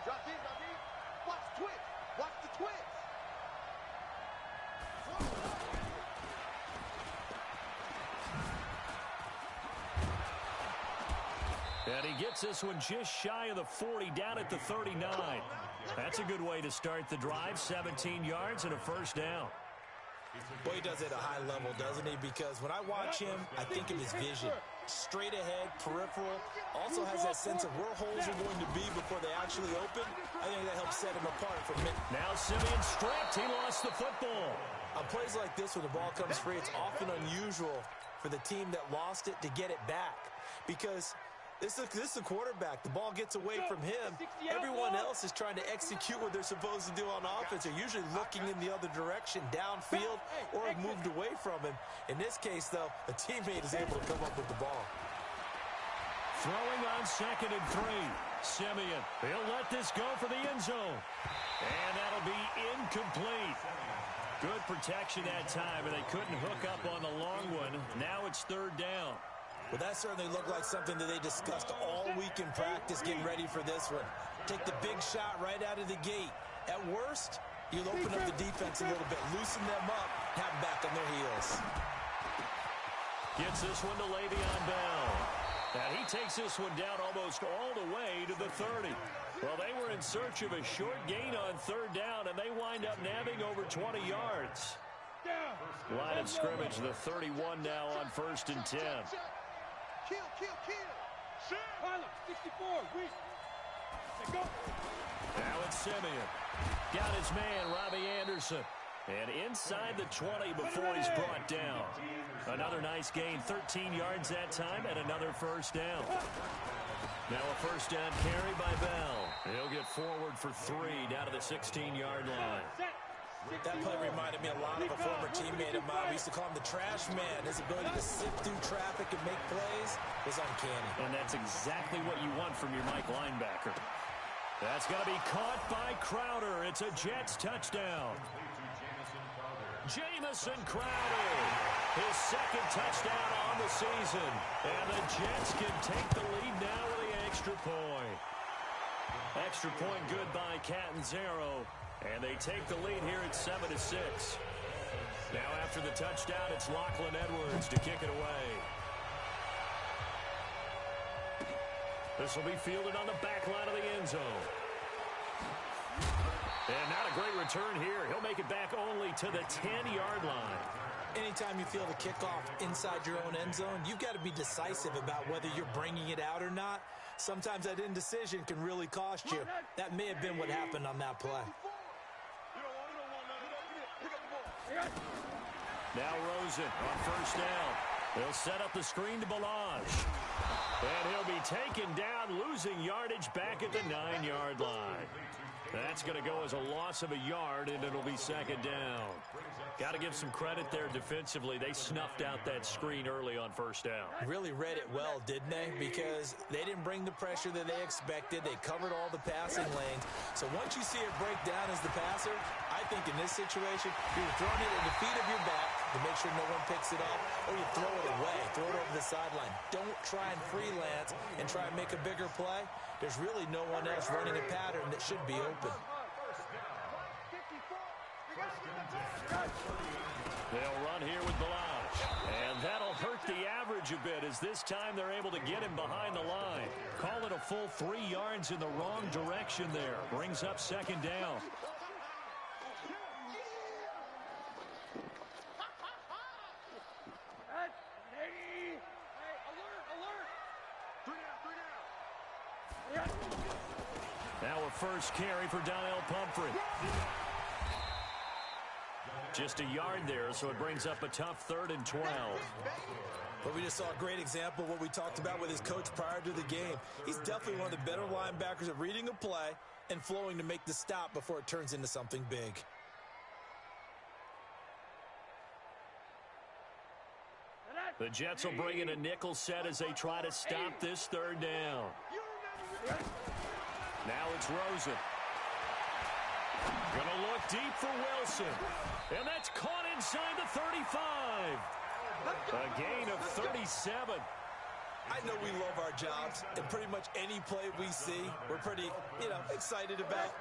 Drop in. Watch the twist. Watch the twist. And he gets this one just shy of the 40, down at the 39. That's a good way to start the drive. 17 yards and a first down. Well, he does it at a high level, doesn't he? Because when I watch him, I think of his vision. Straight ahead, peripheral. Also has that sense of where holes are going to be before they actually open. I think that helps set him apart from many. Now Simeon stripped. He lost the football. On plays like this, when the ball comes free, it's often unusual for the team that lost it to get it back. Because this is a quarterback. The ball gets away from him. Everyone else is trying to execute what they're supposed to do on offense. They're usually looking in the other direction, downfield, or have moved away from him. In this case, though, a teammate is able to come up with the ball. Throwing on 2nd and 3. Simeon, he'll let this go for the end zone. And that'll be incomplete. Good protection that time, and they couldn't hook up on the long one. Now it's 3rd down. Well, that certainly looked like something that they discussed all week in practice, getting ready for this one. Take the big shot right out of the gate. At worst, you'll open up the defense a little bit, loosen them up, have them back on their heels. Gets this one to Le'Veon Bell. And he takes this one down almost all the way to the 30. Well, they were in search of a short gain on 3rd down, and they wind up nabbing over 20 yards. Line of scrimmage, the 31 now on 1st and 10. Kill. 64, weak. Go. Now it's Simeon. Got his man, Robbie Anderson. And inside the 20 before he's brought down. Another nice gain, 13 yards that time, and another first down. Now a first down carry by Bell. He'll get forward for 3 down to the 16-yard line. That play reminded me a lot of a former teammate of mine. We used to call him the trash man. His ability to sift through traffic and make plays was uncanny. And that's exactly what you want from your Mike linebacker. That's going to be caught by Crowder. It's a Jets touchdown. Jamison Crowder, his 2nd touchdown on the season. And the Jets can take the lead now with the extra point. Extra point good by Catanzaro. And they take the lead here at 7-6. Now after the touchdown, it's Lachlan Edwards to kick it away. This will be fielded on the back line of the end zone. And not a great return here. He'll make it back only to the 10-yard line. Anytime you feel the kickoff inside your own end zone, you've got to be decisive about whether you're bringing it out or not. Sometimes that indecision can really cost you. That may have been what happened on that play. Now Rosen on first down. They'll set up the screen to Balazs. And he'll be taken down, losing yardage back at the 9-yard line. That's going to go as a loss of a yard, and it'll be 2nd down. Got to give some credit there defensively. They snuffed out that screen early on first down. Really read it well, didn't they? Because they didn't bring the pressure that they expected. They covered all the passing lanes. So once you see it break down as the passer, I think in this situation, you're throwing it at the feet of your back to make sure no one picks it up, or you throw it away, throw it over the sideline. Don't try and freelance and try and make a bigger play. There's really no one else running a pattern that should be open. They'll run here with Balazs. And that'll hurt the average a bit, as this time they're able to get him behind the line. Call it a full 3 yards in the wrong direction there. Brings up 2nd down. Now a first carry for Donnell Pumphrey. Just a yard there, so it brings up a tough 3rd and 12. But we just saw a great example of what we talked about with his coach prior to the game. He's definitely one of the better linebackers at reading a play and flowing to make the stop before it turns into something big. The Jets will bring in a nickel set as they try to stop this 3rd down. Now it's Rosen. Gonna look deep for Wilson. And that's caught inside the 35. A gain of 37. I know we love our jobs, and pretty much any play we see, we're pretty, excited about.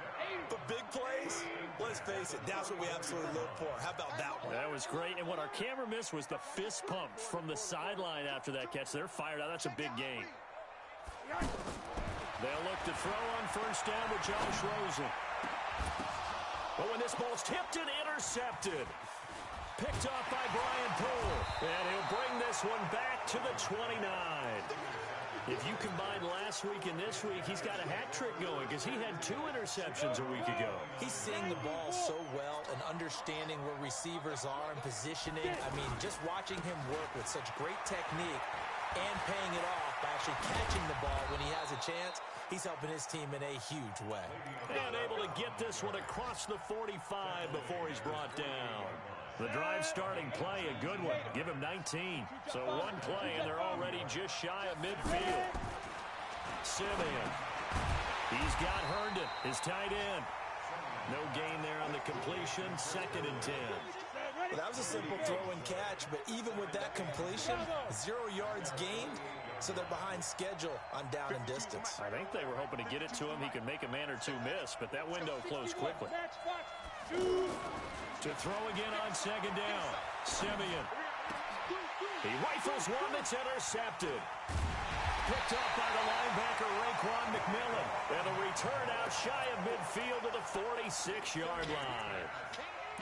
But big plays, let's face it, that's what we absolutely live for. How about that one? That was great, and what our camera missed was the fist pump from the sideline after that catch. They're fired out. That's a big gain. They'll look to throw on first down with Josh Rosen. But when this ball's tipped and intercepted, picked off by Brian Poole, and he'll bring this one back to the 29. If you combine last week and this week, he's got a hat trick going because he had 2 interceptions a week ago. He's seeing the ball so well and understanding where receivers are and positioning. I mean, just watching him work with such great technique and paying it off by actually catching the ball when he has a chance, he's helping his team in a huge way. And able to get this one across the 45 before he's brought down. The drive starting play, a good one. Give him 19. So one play, and they're already just shy of midfield. Simeon. He's got Herndon, his tight end. No gain there on the completion. 2nd and 10. Well, that was a simple throw and catch, but even with that completion, 0 yards gained, so they're behind schedule on down and distance. I think they were hoping to get it to him. He could make a man or 2 miss, but that window closed quickly. To throw again on 2nd down. Simeon. He rifles one that's intercepted. Picked up by the linebacker, Raekwon McMillan. And a return out shy of midfield to the 46-yard line.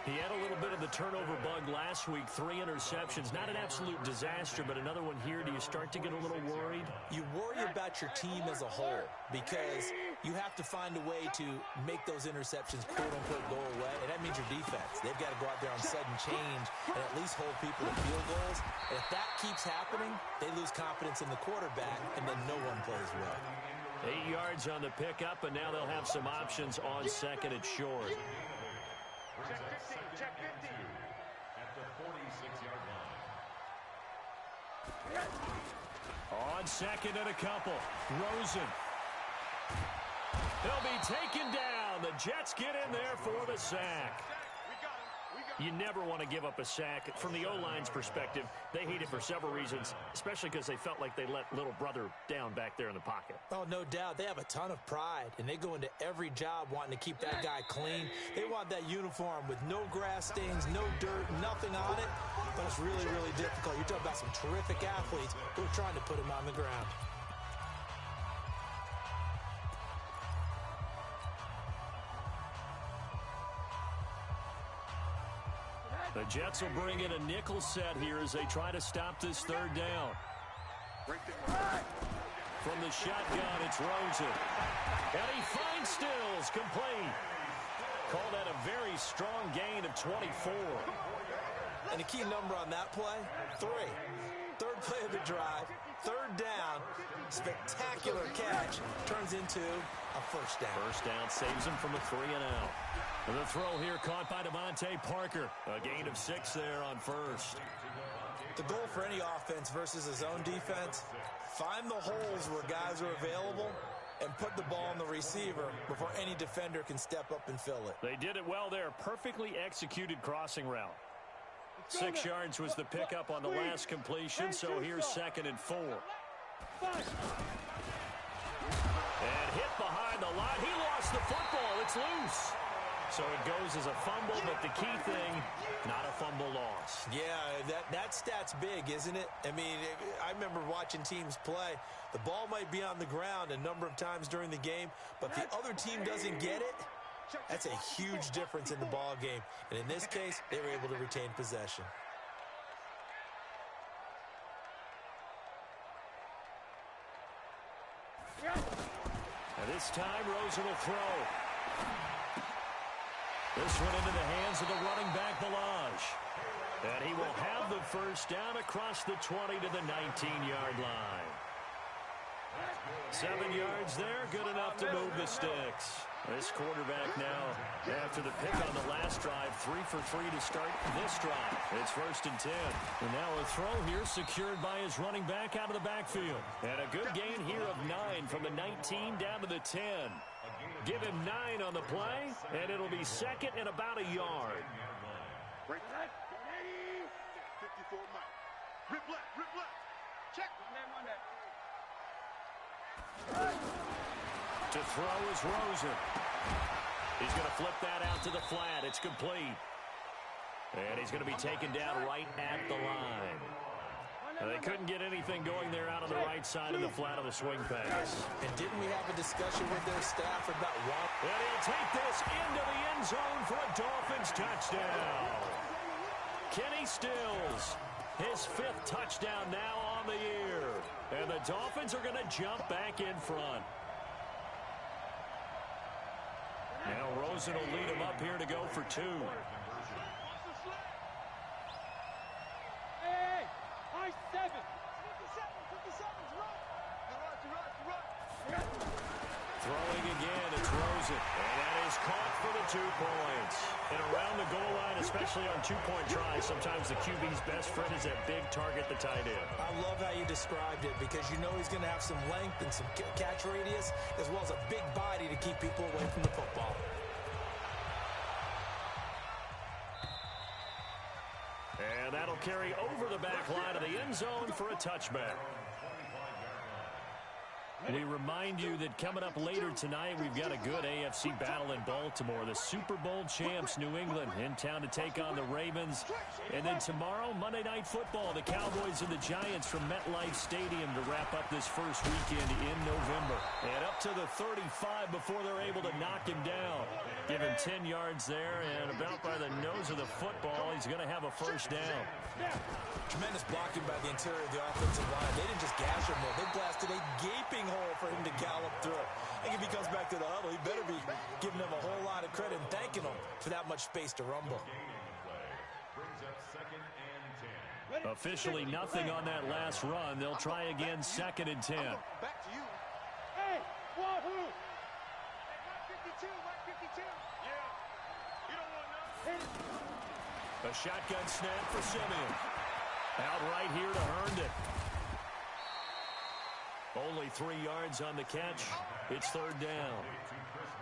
He had a little bit of the turnover bug last week, 3 interceptions. Not an absolute disaster, but another one here. Do you start to get a little worried? You worry about your team as a whole because you have to find a way to make those interceptions, quote-unquote, go away, and that means your defense. They've got to go out there on sudden change and at least hold people to field goals. And if that keeps happening, they lose confidence in the quarterback, and then no one plays well. 8 yards on the pickup, and now they'll have some options on 2nd and short. Check 15. At the 46-yard line. On 2nd and a couple. Rosen. They'll be taken down. The Jets get in there for the sack. You never want to give up a sack. From the O-line's perspective, they hate it for several reasons, especially because they felt like they let little brother down back there in the pocket. Oh, no doubt. They have a ton of pride, and they go into every job wanting to keep that guy clean. They want that uniform with no grass stains, no dirt, nothing on it. But it's really, really difficult. You're talking about some terrific athletes who are trying to put him on the ground. The Jets will bring in a nickel set here as they try to stop this 3rd down. From the shotgun, it's Rosen. And he finds Stills, complete. Call that a very strong gain of 24. And a key number on that play, 3. 3rd play of the drive, 3rd down, spectacular catch, turns into a 1st down. 1st down saves him from a 3-and-out. The throw here caught by Devontae Parker. A gain of 6 there on 1st. The goal for any offense versus a zone defense, find the holes where guys are available and put the ball on the receiver before any defender can step up and fill it. They did it well there. Perfectly executed crossing route. 6 yards was the pickup on the last completion, so here's 2nd and 4. And hit behind the line. He lost the football. It's loose. So it goes as a fumble, but the key thing, not a fumble loss. Yeah, that stat's big, isn't it? I mean, I remember watching teams play. The ball might be on the ground a number of times during the game, but the other team doesn't get it. That's a huge difference in the ball game. And in this case, they were able to retain possession. And this time, Rosen will throw. This one into the hands of the running back, Balaj. And he will have the 1st down across the 20 to the 19-yard line. 7 yards there, good enough to move the sticks. This quarterback now, after the pick on the last drive, 3 for 3 to start this drive. It's 1st and 10. And now a throw here secured by his running back out of the backfield. And a good gain here of 9 from the 19 down to the 10. Give him 9 on the play, and it'll be 2nd and about a yard. Break that. 54 Mike. Rip left. Check. To throw is Rosen. He's going to flip that out to the flat. It's complete. And he's going to be taken down right at the line. They couldn't get anything going there out on the right side of the flat of the swing pass. And didn't we have a discussion with their staff about what? And he'll take this into the end zone for a Dolphins touchdown. Kenny Stills, his 5th touchdown now on the year. And the Dolphins are going to jump back in front. Now Rosen will lead him up here to go for 2. Hey, high 7. 57's run. Run. Throwing again, it's Rosen. And that is caught for the 2 points. And around the goal line, especially on 2-point tries, sometimes the QB's best friend is that big target, the tight end. I love how you described it because you know he's going to have some length and some catch radius as well as a big body to keep people away from the football. And that'll carry over the back line of the end zone for a touchback. We remind you that coming up later tonight, we've got a good AFC battle in Baltimore. The Super Bowl champs, New England, in town to take on the Ravens. And then tomorrow, Monday Night Football, the Cowboys and the Giants from MetLife Stadium to wrap up this first weekend in November. And up to the 35 before they're able to knock him down. Give him 10 yards there, and about by the nose of the football, he's going to have a first down. Tremendous blocking by the interior of the offensive line. They didn't just gash him there. They blasted a gaping hole for him to gallop through. I think if he comes back to the huddle, he better be giving them a whole lot of credit and thanking them for that much space to rumble. Officially nothing on that last run. They'll try again, 2nd and 10. Back to you. Hey, wahoo! 152. Yeah. You don't want nothing. A shotgun snap for Simeon. Out right here to Herndon. Only 3 yards on the catch. It's 3rd down.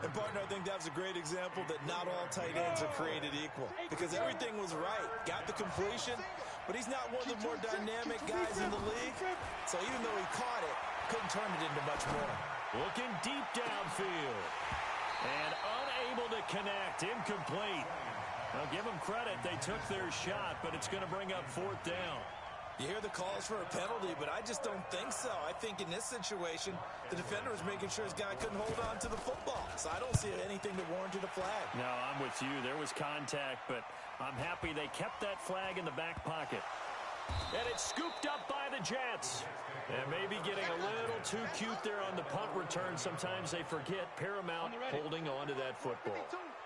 And, partner, I think that was a great example that not all tight ends are created equal because everything was right. Got the completion, but he's not one of the more dynamic guys in the league. So even though he caught it, couldn't turn it into much more. Looking deep downfield. And unable to connect. Incomplete. Now, give them credit. They took their shot, but it's going to bring up 4th down. You hear the calls for a penalty, but I just don't think so. I think in this situation, the defender was making sure his guy couldn't hold on to the football. So I don't see anything that warranted a flag. No, I'm with you. There was contact, but I'm happy they kept that flag in the back pocket. And it's scooped up by the Jets. And maybe getting a little too cute there on the punt return. Sometimes they forget Paramount holding on to that football.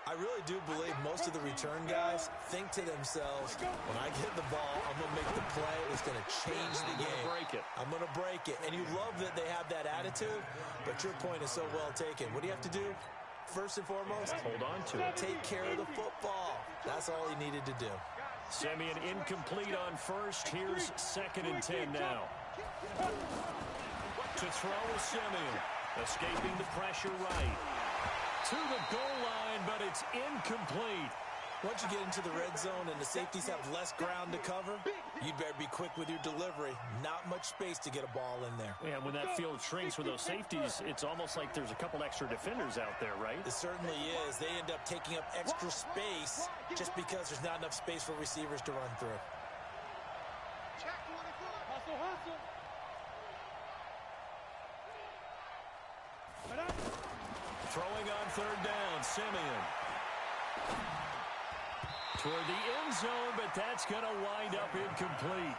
I really do believe most of the return guys think to themselves, when I get the ball, I'm going to make the play. It's going to change the game. Break it. I'm going to break it. And you love that they have that attitude, but your point is so well taken. What do you have to do? First and foremost, hold on to it. Take care of the football. That's all he needed to do. Simeon incomplete on first. Here's 2nd and 10 now. To throw is Simeon. Escaping the pressure right. To the goal line, but it's incomplete. Once you get into the red zone and the safeties have less ground to cover, you'd better be quick with your delivery. Not much space to get a ball in there. Yeah, when that field shrinks with those safeties, it's almost like there's a couple extra defenders out there, right? It certainly is. They end up taking up extra space just because there's not enough space for receivers to run through. Hustle, hustle. Throwing on 3rd down, Simeon. Toward the end zone, but that's going to wind up incomplete.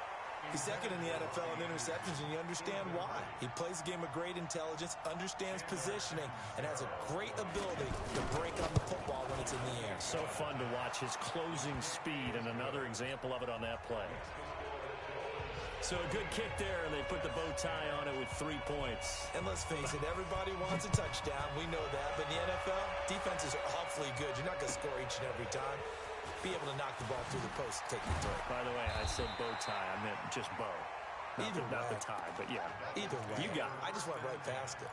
He's 2nd in the NFL in interceptions, and you understand why. He plays a game of great intelligence, understands positioning, and has a great ability to break on the football when it's in the air. So fun to watch his closing speed, and another example of it on that play. So a good kick there, and they put the bow tie on it with 3 points. And let's face it, everybody wants a touchdown. We know that. But in the NFL, defenses are awfully good. You're not going to score each and every time. Be able to knock the ball through the post and take the throw. By the way, I said bow tie. I meant just bow. Not the tie, but yeah. Either way. You got it. I just went right past it.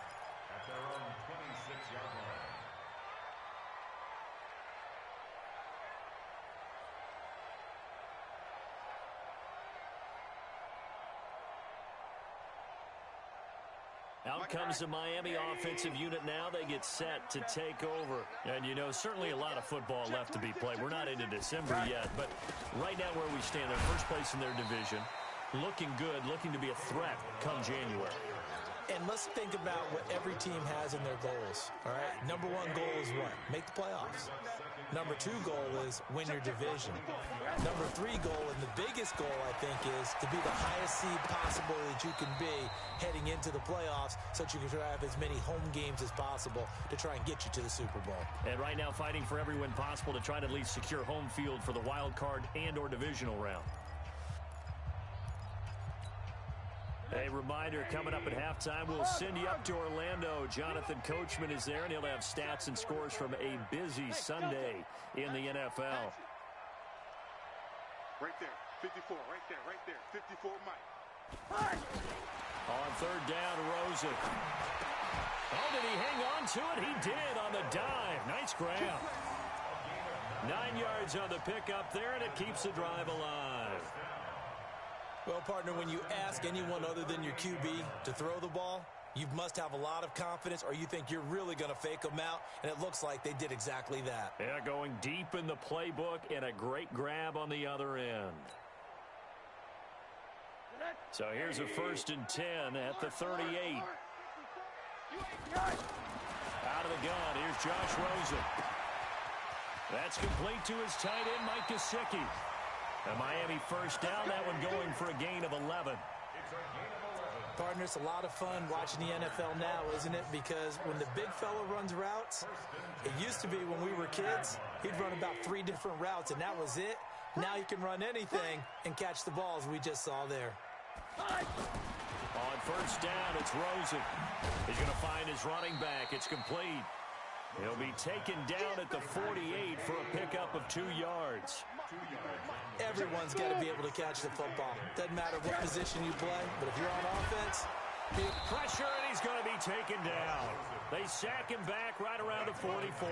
Out comes the Miami offensive unit now. They get set to take over. And, you know, certainly a lot of football left to be played. We're not into December yet, but right now where we stand, they're first place in their division. Looking good, looking to be a threat come January. And let's think about what every team has in their goals, all right? Number one goal is what? Make the playoffs. Number two goal is win your division. Number three goal, and the biggest goal, I think, is to be the highest seed possible that you can be heading into the playoffs so that you can have as many home games as possible to try and get you to the Super Bowl. And right now fighting for every win possible to try to at least secure home field for the wild card and or divisional round. A reminder, coming up at halftime, we'll send you up to Orlando. Jonathan Coachman is there, and he'll have stats and scores from a busy Sunday in the NFL. Right there, 54, right there, 54, Mike. On third down, Rosen. Oh, did he hang on to it? He did on the dive. Nice grab. 9 yards on the pickup there, and it keeps the drive alive. Well, partner, when you ask anyone other than your QB to throw the ball, you must have a lot of confidence, or you think you're really going to fake them out, and it looks like they did exactly that. Yeah, going deep in the playbook, and a great grab on the other end. So here's a 1st and 10 at the 38. Out of the gun, here's Josh Rosen. That's complete to his tight end, Mike Gesicki. A Miami first down, that one going for a gain of 11. Partner, it's a lot of fun watching the NFL now, isn't it? Because when the big fella runs routes, it used to be when we were kids, he'd run about 3 different routes, and that was it. Now you can run anything and catch the balls we just saw there. On first down, it's Rosen. He's going to find his running back. It's complete. He'll be taken down at the 48 for a pickup of 2 yards. Everyone's got to be able to catch the football. Doesn't matter what position you play, but if you're on offense, big pressure, and he's going to be taken down. They sack him back right around the 44.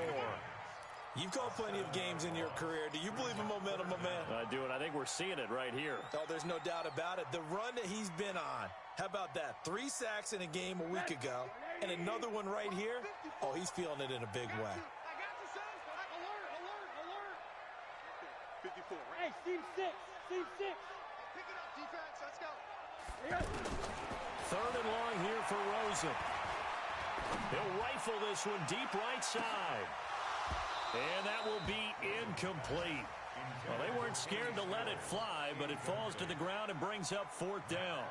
You've called plenty of games in your career. Do you believe in momentum, my man? I do, and I think we're seeing it right here. Oh, there's no doubt about it. The run that he's been on, how about that? 3 sacks in a game a week ago, and another one right here. Oh, he's feeling it in a big way. 54, right? Hey, team 6. Team 6. Pick it up, defense. Let's go. Third and long here for Rosen. He'll rifle this one deep right side. And that will be incomplete. Well, they weren't scared to let it fly, but it falls to the ground and brings up 4th down.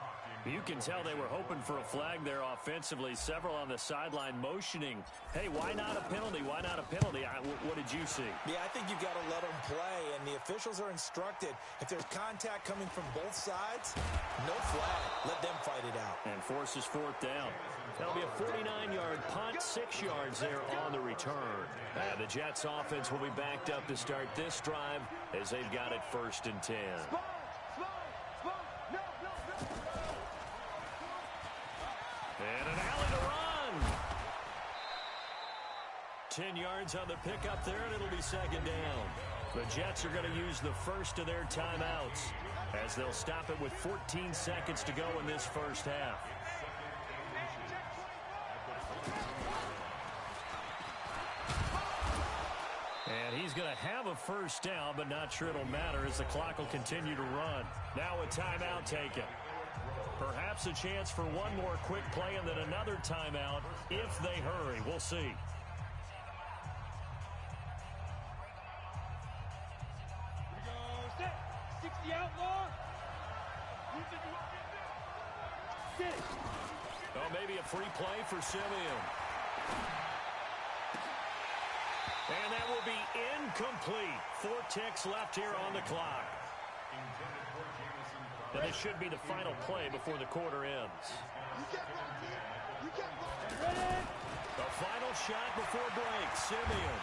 You can tell they were hoping for a flag there offensively. Several on the sideline motioning. Hey, why not a penalty? Why not a penalty? What did you see? Yeah, I think you've got to let them play, and the officials are instructed. If there's contact coming from both sides, no flag. Let them fight it out. And forces 4th down. That'll be a 49-yard punt, 6 yards there on the return. And the Jets offense will be backed up to start this drive as they've got it 1st and 10. And an alley to run. 10 yards on the pickup there, and it'll be 2nd down. The Jets are going to use the first of their timeouts as they'll stop it with 14 seconds to go in this first half. And he's going to have a first down, but not sure it'll matter as the clock will continue to run. Now a timeout taken. Perhaps a chance for one more quick play and then another timeout if they hurry. We'll see. Set. 60 outlaw. Sit. Oh, maybe a free play for Simeon. And that will be incomplete. 4 ticks left here on the clock. And this should be the final play before the quarter ends. The final shot before break, Simeon.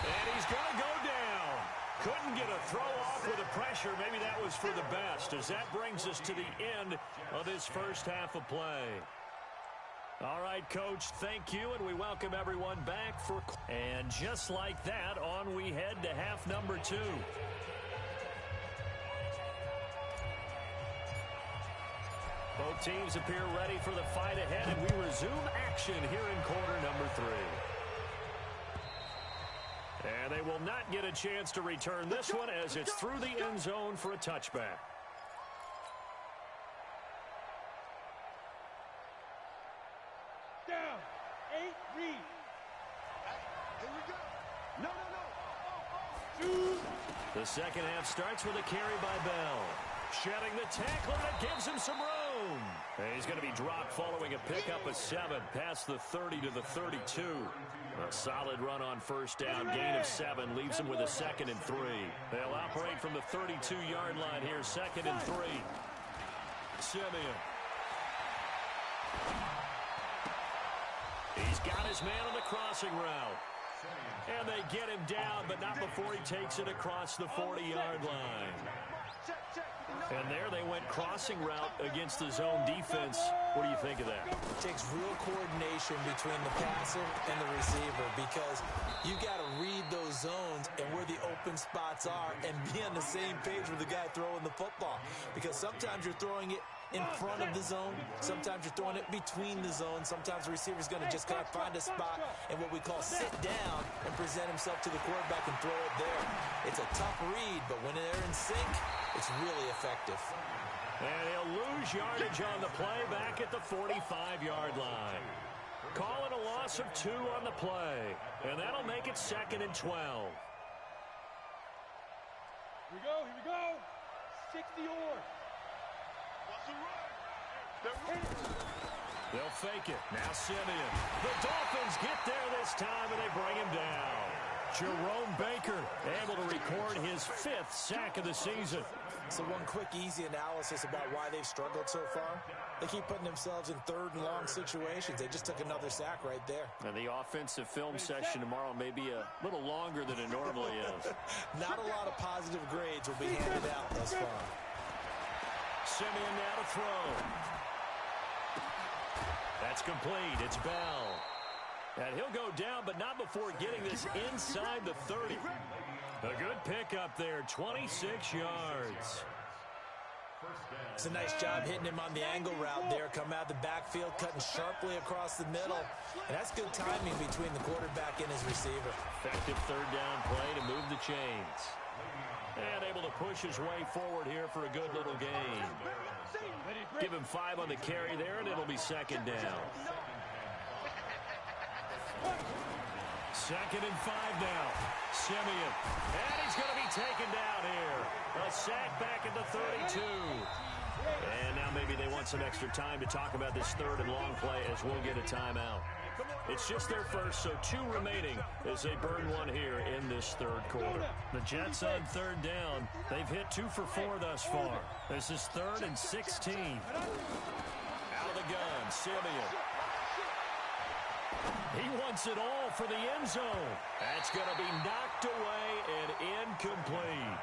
And he's going to go down. Couldn't get a throw off with the pressure. Maybe that was for the best, as that brings us to the end of this first half of play. All right, Coach, thank you, and we welcome everyone back for... And just like that, on we head to half number 2. The Both teams appear ready for the fight ahead, and we resume action here in quarter number 3. And they will not get a chance to return this one as it's through the end zone for a touchback. Down. 8, read. Here we go. No. The second half starts with a carry by Bell. Shedding the tackler, that gives him some room. And he's going to be dropped following a pickup of 7 past the 30 to the 32. A solid run on first down. Gain of 7 leaves him with a 2nd and 3. They'll operate from the 32-yard line here. 2nd and 3. Simeon. He's got his man on the crossing route. And they get him down, but not before he takes it across the 40-yard line. And there they went crossing route against the zone defense. What do you think of that? It takes real coordination between the passer and the receiver because you got to read those zones and where the open spots are and be on the same page with the guy throwing the football. Because sometimes you're throwing it in front of the zone. Sometimes you're throwing it between the zones. Sometimes the receiver's going to just kind of find a spot and what we call sit down and present himself to the quarterback and throw it there. It's a tough read, but when they're in sync, it's really effective. And he'll lose yardage on the play back at the 45-yard line. Calling a loss of 2 on the play. And that'll make it 2nd and 12. Here we go. 60 or. They'll fake it. Now Simeon. The Dolphins get there this time, and they bring him down. Jerome Baker able to record his 5th sack of the season. So one quick, easy analysis about why they've struggled so far. They keep putting themselves in 3rd and long situations. They just took another sack right there. And the offensive film session tomorrow may be a little longer than it normally is. Not a lot of positive grades will be handed out thus far. Simeon now to throw. That's complete. It's Bell. And he'll go down, but not before getting this inside the 30. A good pickup there, 26 yards. It's a nice job hitting him on the angle route there. Come out the backfield, cutting sharply across the middle. And that's good timing between the quarterback and his receiver. Effective 3rd down play to move the chains. And able to push his way forward here for a good little gain. Give him 5 on the carry there, and it'll be 2nd down. 2nd and 5 now. Simeon. And he's going to be taken down here. A sack back at the 32. And now maybe they want some extra time to talk about this 3rd and long play as we'll get a timeout. It's just their first, so 2 remaining as they burn 1 here in this 3rd quarter. The Jets on 3rd down. They've hit 2 for 4 thus far. This is 3rd and 16. Out of the gun, Simeon. He wants it all for the end zone. That's going to be knocked away and incomplete.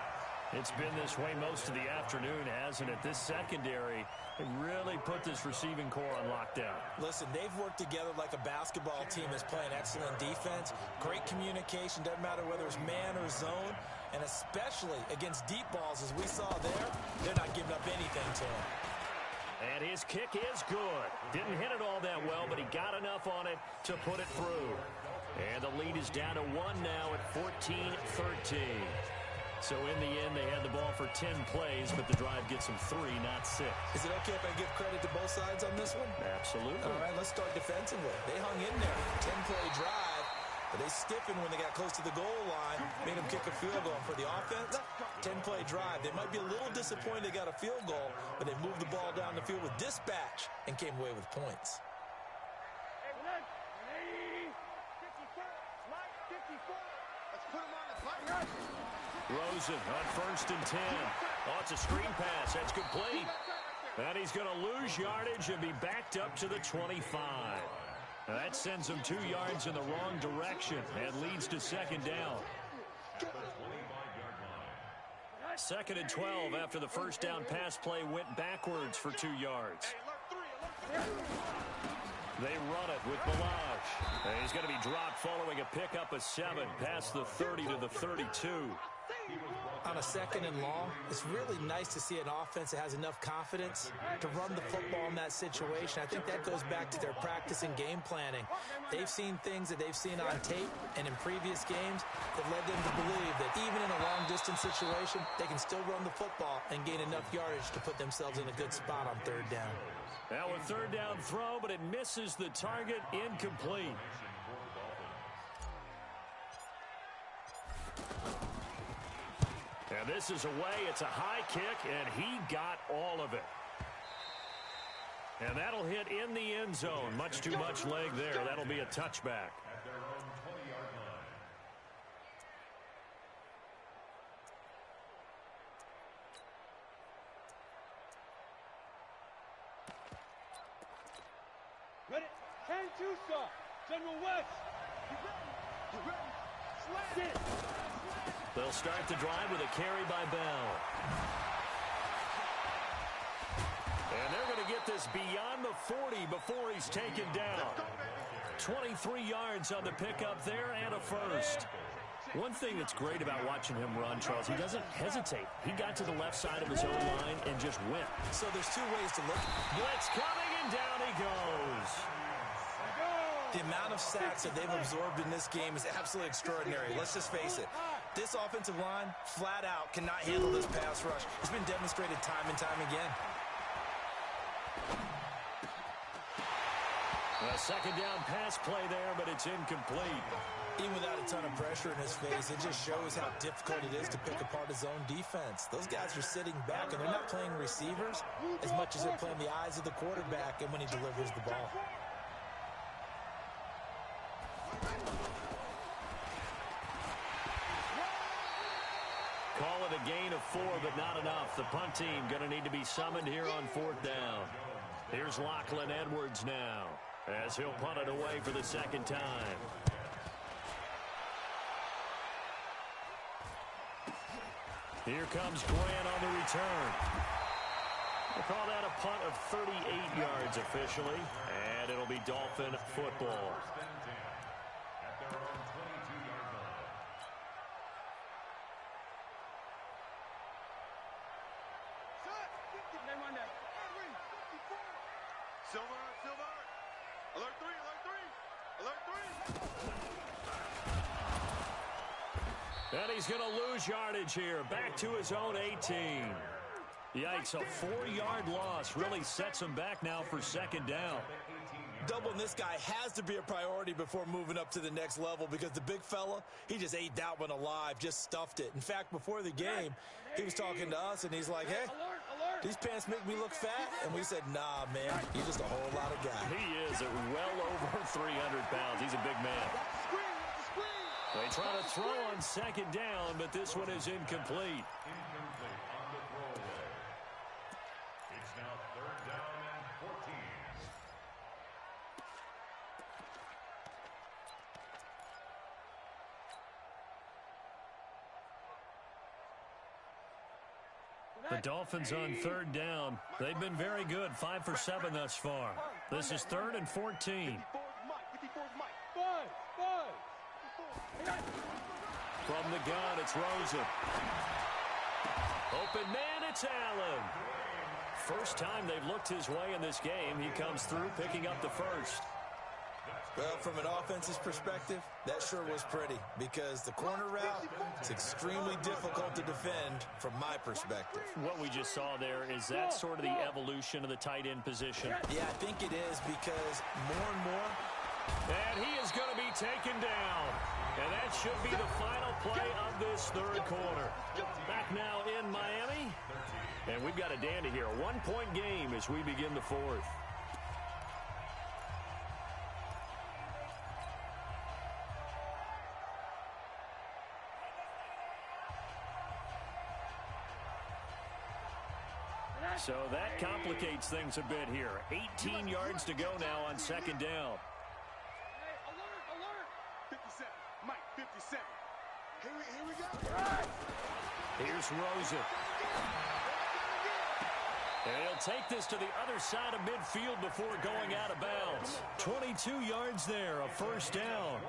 It's been this way most of the afternoon, hasn't it? This secondary really put this receiving core on lockdown. Listen, they've worked together like a basketball team that's playing excellent defense. Great communication, doesn't matter whether it's man or zone. And especially against deep balls, as we saw there, they're not giving up anything to him. And his kick is good. Didn't hit it all that well, but he got enough on it to put it through. And the lead is down to 1 now at 14-13. So in the end, they had the ball for 10 plays, but the drive gets them 3, not 6. Is it okay if I give credit to both sides on this one? Absolutely. All right, let's start defensively. They hung in there. 10-play drive, but they stiffened when they got close to the goal line, made them kick a field goal. For the offense, 10-play drive. They might be a little disappointed they got a field goal, but they moved the ball down the field with dispatch and came away with points. Let's put him on the play. Rosen on 1st and 10. Oh, it's a screen pass. That's complete. And he's going to lose yardage and be backed up to the 25. Now that sends him 2 yards in the wrong direction and leads to 2nd down. 2nd and 12 after the first down pass play went backwards for 2 yards. They run it with Balaj. He's going to be dropped following a pickup of 7 past the 30 to the 32. On a 2nd and long, it's really nice to see an offense that has enough confidence to run the football in that situation. I think that goes back to their practice and game planning. They've seen things that they've seen on tape and in previous games that led them to believe that even in a long-distance situation, they can still run the football and gain enough yardage to put themselves in a good spot on 3rd down. Now a 3rd down throw, but it misses the target, incomplete. And this is away. It's a high kick, and he got all of it. And that'll hit in the end zone. Much too much leg there. That'll be a touchback. At their own 20-yard line. Ready? 10-2, sir. General West. You ready? Slam. Sit. They'll start the drive with a carry by Bell. And they're going to get this beyond the 40 before he's taken down. 23 yards on the pickup there and a first. One thing that's great about watching him run, Charles, he doesn't hesitate. He got to the left side of his own line and just went. So there's 2 ways to look. Blitz coming, and down he goes. The amount of sacks that they've absorbed in this game is absolutely extraordinary. Let's just face it. This offensive line, flat out, cannot handle this pass rush. It's been demonstrated time and time again. A 2nd down pass play there, but it's incomplete. Even without a ton of pressure in his face, it just shows how difficult it is to pick apart his own defense. Those guys are sitting back, and they're not playing receivers as much as they're playing the eyes of the quarterback and when he delivers the ball. Call it a gain of 4, but not enough. The punt team going to need to be summoned here on 4th down. Here's Lachlan Edwards now, as he'll punt it away for the 2nd time. Here comes Grant on the return. We'll call that a punt of 38 yards officially, and it'll be Dolphin football. At their own 22-yard line. Silver. Alert 3, alert 3, alert 3. And he's going to lose yardage here. Back to his own 18. Yikes, a 4-yard loss really sets him back now for 2nd down. Doubling this guy has to be a priority before moving up to the next level because the big fella, he just ate that one alive, just stuffed it. In fact, before the game, he was talking to us, and he's like, hey, these pants make me look fat? And we said, nah, man, you're just a whole lot of guy. He is at well over 300 pounds. He's a big man. They try to throw on 2nd down, but this one is incomplete. Incomplete on the throwaway. It's now 3rd down and 14. The Dolphins on 3rd down. They've been very good, 5 for 7 thus far. This is 3rd and 14. From the gun, it's Rosen. Open man, it's Allen. First time they've looked his way in this game. He comes through picking up the first. Well, from an offense's perspective, that sure was pretty because the corner route is extremely difficult to defend from my perspective. What we just saw there, is that sort of the evolution of the tight end position? Yeah, I think it is because more and more. And he is going to be taken down. And that should be the final play of this 3rd quarter. Back now in Miami. And we've got a dandy here. A 1-point game as we begin the 4th. So that complicates things a bit here. 18 yards to go now on 2nd down. Alert! 57. Mike, 57. Here we go. Here's Rosen. And he'll take this to the other side of midfield before going out of bounds. 22 yards there, a 1st down.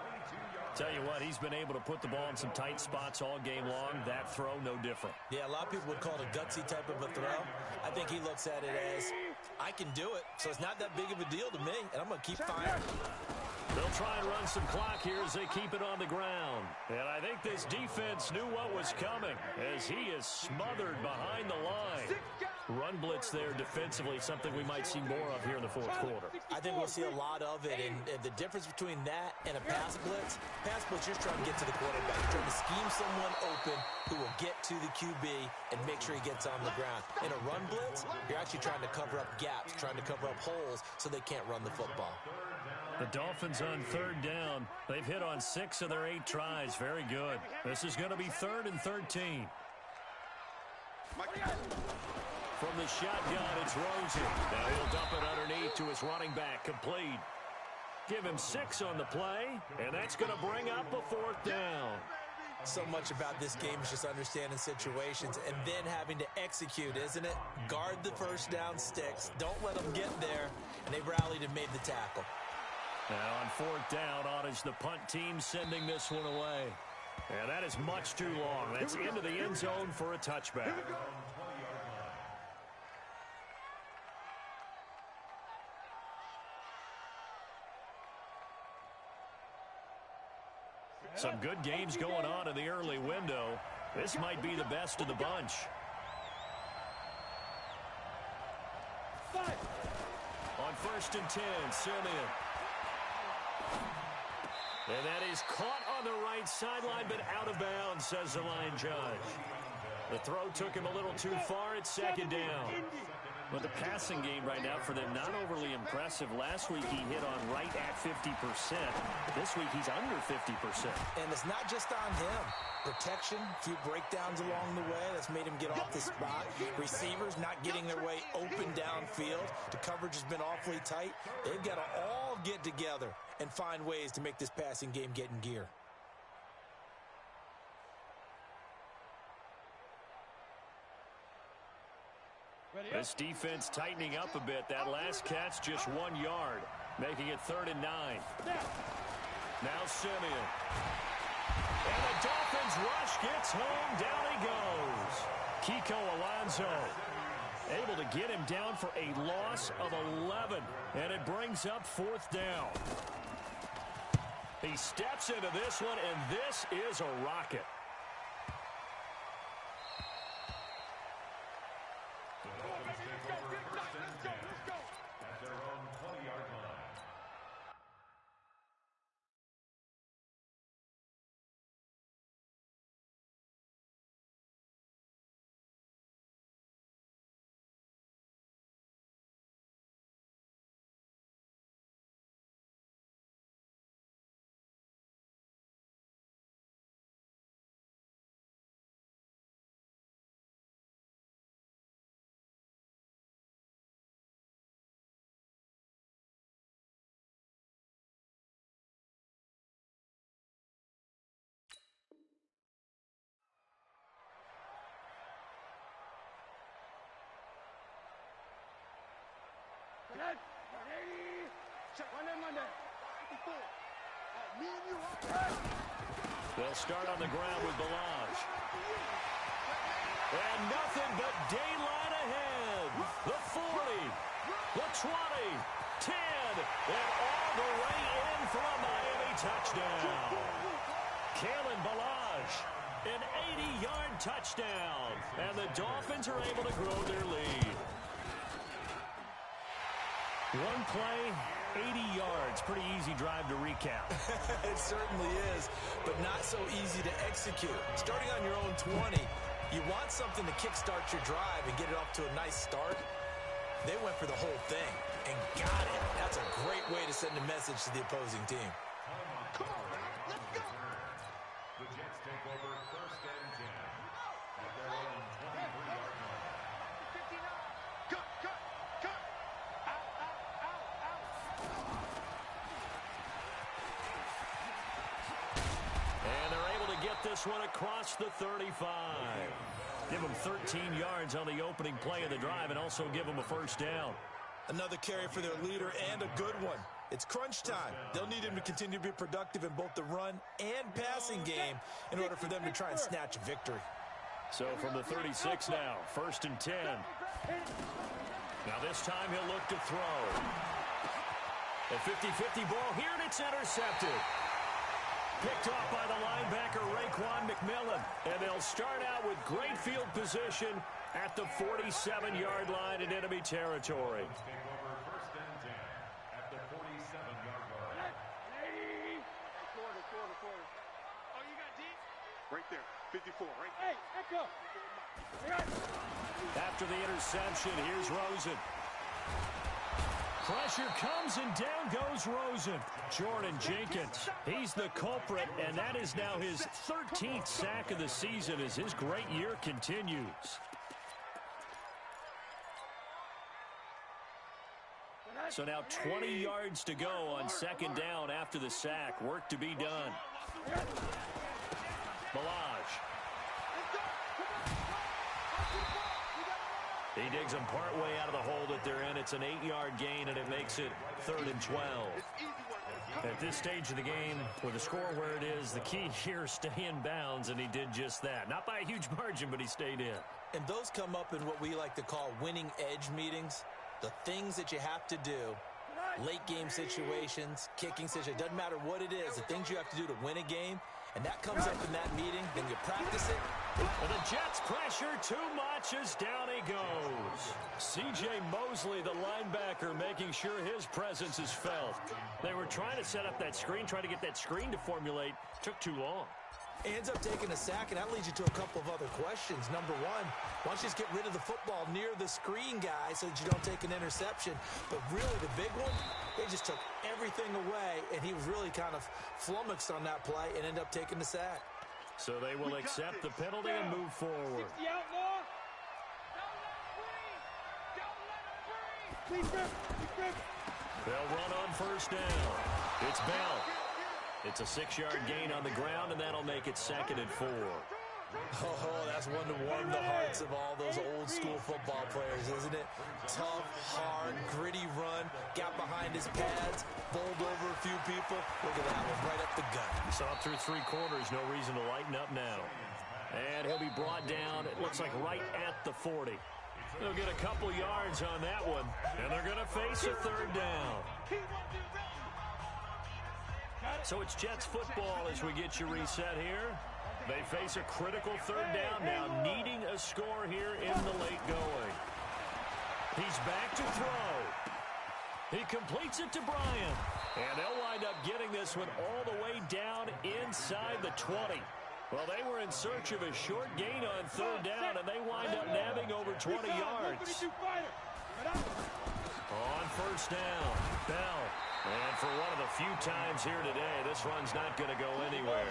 Tell you what, he's been able to put the ball in some tight spots all game long. That throw, no different. Yeah, a lot of people would call it a gutsy type of a throw. I think he looks at it as, I can do it, so it's not that big of a deal to me, and I'm going to keep firing. They'll try and run some clock here as they keep it on the ground. And I think this defense knew what was coming as he is smothered behind the line. Run blitz there defensively, something we might see more of here in the fourth quarter. I think we'll see a lot of it, and the difference between that and a pass blitz, you're just trying to get to the quarterback. You're trying to scheme someone open who will get to the QB and make sure he gets on the ground. In a run blitz, you're actually trying to cover up gaps, trying to cover up holes so they can't run the football. The Dolphins on third down. They've hit on 6 of their 8 tries. Very good. This is going to be 3rd and 13. From the shotgun, it's Rosen. Now he'll dump it underneath to his running back. Complete. Give him 6 on the play, and that's going to bring up a 4th down. So much about this game is just understanding situations and then having to execute, isn't it? Guard the first down sticks. Don't let them get there. And they rallied and made the tackle. Now on 4th down, Ottage, the punt team sending this one away. And that is much too long. That's into the end zone for a touchback. Some good games going on in the early window. This might be the best of the bunch. On 1st and 10, Simeon. And that is caught on the right sideline, but out of bounds, says the line judge. The throw took him a little too far. It's 2nd down. But the passing game right now for them, not overly impressive. Last week he hit on right at 50%. This week he's under 50%. And it's not just on him. Protection, a few breakdowns along the way. That's made him get off the spot. Receivers not getting their way open downfield. The coverage has been awfully tight. They've got to all get together and find ways to make this passing game get in gear. This defense tightening up a bit. That last catch just 1 yard, making it 3rd and 9. Now Simeon. And the Dolphins rush gets home. Down he goes. Kiko Alonso able to get him down for a loss of 11. And it brings up 4th down. He steps into this one, and this is a rocket. They'll start on the ground with Balaj. And nothing but daylight ahead. The 40, the 20, 10, and all the way in for a Miami touchdown. Kalen Balaj, an 80-yard touchdown. And the Dolphins are able to grow their lead. One play, 80 yards. Pretty easy drive to recap. It certainly is, but not so easy to execute. Starting on your own 20, you want something to kickstart your drive and get it off to a nice start. They went for the whole thing and got it. That's a great way to send a message to the opposing team. Come on, let's go. The Jets take over 1st and 10 at their own 23-yard line. 59. Cut. And they're able to get this one across the 35. Give them 13 yards on the opening play of the drive and also give them a 1st down. Another carry for their leader and a good one. It's crunch time. They'll need him to continue to be productive in both the run and passing game in order for them to try and snatch a victory. So from the 36 now, 1st and 10. Now this time he'll look to throw. A 50-50 ball here, and it's intercepted. Picked off by the linebacker, Raekwon McMillan. And they'll start out with great field position at the 47-yard line in enemy territory. Take over 1st and 10 at the 47-yard line. Quarter. Oh, you got deep? Right there. 54, right? Hey, echo. After the interception, here's Rosen. Pressure comes, and down goes Rosen. Jordan Jenkins, he's the culprit, and that is now his 13th sack of the season as his great year continues. So now 20 yards to go on 2nd down after the sack. Work to be done. Balaj. He digs them partway out of the hole that they're in. It's an 8-yard gain, and it makes it 3rd and 12. At this stage of the game, with the score where it is, the key here is stay in bounds, and he did just that. Not by a huge margin, but he stayed in. And those come up in what we like to call winning edge meetings. The things that you have to do, late game situations, kicking situations, doesn't matter what it is, the things you have to do to win a game, and that comes up in that meeting, then you practice it. And the Jets pressure too much as down he goes. C.J. Mosley, the linebacker, making sure his presence is felt. They were trying to set up that screen, trying to get that screen to formulate. Took too long. He ends up taking a sack, and that leads you to a couple of other questions. Number one, why don't you just get rid of the football near the screen guy so that you don't take an interception? But really, the big one, they just took everything away, and he was really kind of flummoxed on that play and ended up taking the sack. So they will accept the penalty and move forward. 60 outlaw. Don't let him free. They'll run on 1st down. It's Bell. It's a 6-yard gain on the ground, and that'll make it 2nd and 4. Oh, that's one to warm the hearts of all those old-school football players, isn't it? Tough, hard, gritty run, got behind his pads, bowled over a few people. Look at that one, right up the gut. Saw it through 3 quarters, no reason to lighten up now. And he'll be brought down, it looks like right at the 40. They'll get a couple yards on that one, and they're going to face a 3rd down. So it's Jets football as we get you reset here. They face a critical 3rd down now, needing a score here in the late going. He's back to throw. He completes it to Bryant. And they'll wind up getting this one all the way down inside the 20. Well, they were in search of a short gain on 3rd down, and they wind up nabbing over 20 yards. On 1st down, Bell. And for one of the few times here today, this run's not going to go anywhere.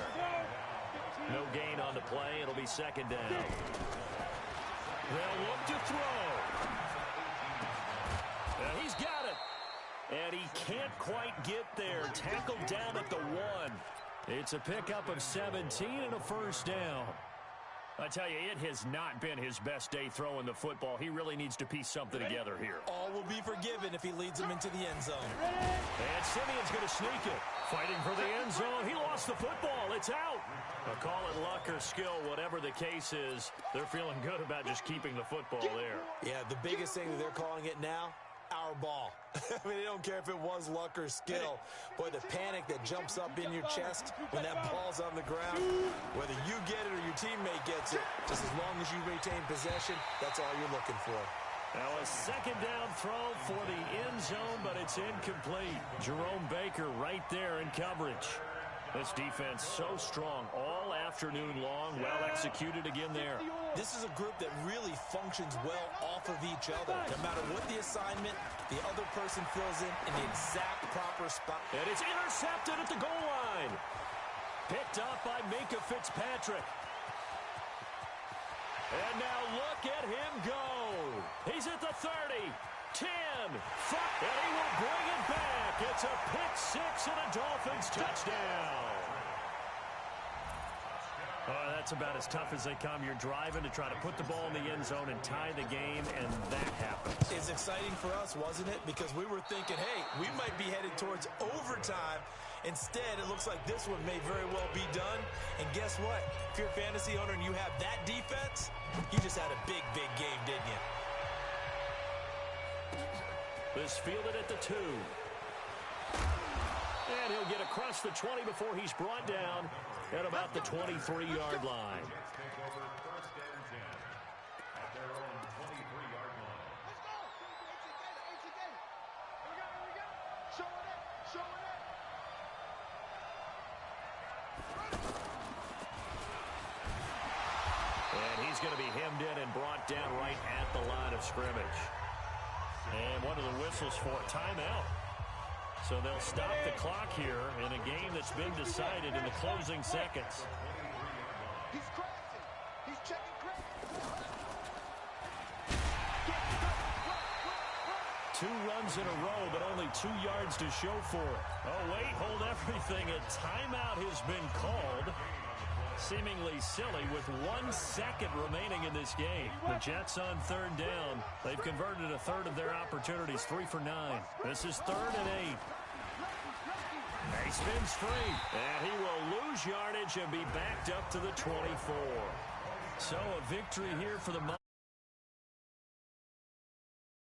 No gain on the play. It'll be 2nd down. They'll look to throw. Now he's got it. And he can't quite get there. Tackled down at the 1. It's a pickup of 17 and a 1st down. I tell you, it has not been his best day throwing the football. He really needs to piece something together here. All will be forgiven if he leads them into the end zone. And Simeon's going to sneak it. Fighting for the end zone. He lost the football. It's out. I'll call it luck or skill, whatever the case is. They're feeling good about just keeping the football there. Yeah, the biggest thing that they're calling it now, our ball. I mean, they don't care if it was luck or skill. Boy, the panic that jumps up in your chest when that ball's on the ground, whether you get it or your teammate gets it, just as long as you retain possession, that's all you're looking for. Now a 2nd down throw for the end zone, but it's incomplete. Jerome Baker right there in coverage. This defense so strong all afternoon long, well executed again there. This is a group that really functions well off of each other. No matter what the assignment, the other person fills in the exact proper spot. And it's intercepted at the goal line. Picked up by Minkah Fitzpatrick. And now look at him go. He's at the 30, 10, 5, and he will bring it back. It's a pick 6 and a Dolphins touchdown. Oh, that's about as tough as they come. You're driving to try to put the ball in the end zone and tie the game, and that happens. It's exciting for us, wasn't it? Because we were thinking, hey, we might be headed towards overtime. Instead, it looks like this one may very well be done. And guess what? If you're a fantasy owner and you have that defense, you just had a big, big game, didn't you? This fielded at the 2. And he'll get across the 20 before he's brought down at about the 23-yard line. Take over first and 10 at their own 23-yard line. Let's go. It's a game. Here we go. Show it up. Show it up. And he's going to be hemmed in and brought down right at the line of scrimmage. And one of the whistles for a timeout. So they'll stop the clock here in a game that's been decided in the closing seconds. He's crazy. He's checking crazy. 2 runs in a row, but only 2 yards to show for it. Oh, wait, hold everything. A timeout has been called. Seemingly silly with 1 second remaining in this game. The Jets on 3rd down. They've converted a third of their opportunities, 3 for 9. This is 3rd and 8. He spins free, and he will lose yardage and be backed up to the 24. So a victory here for the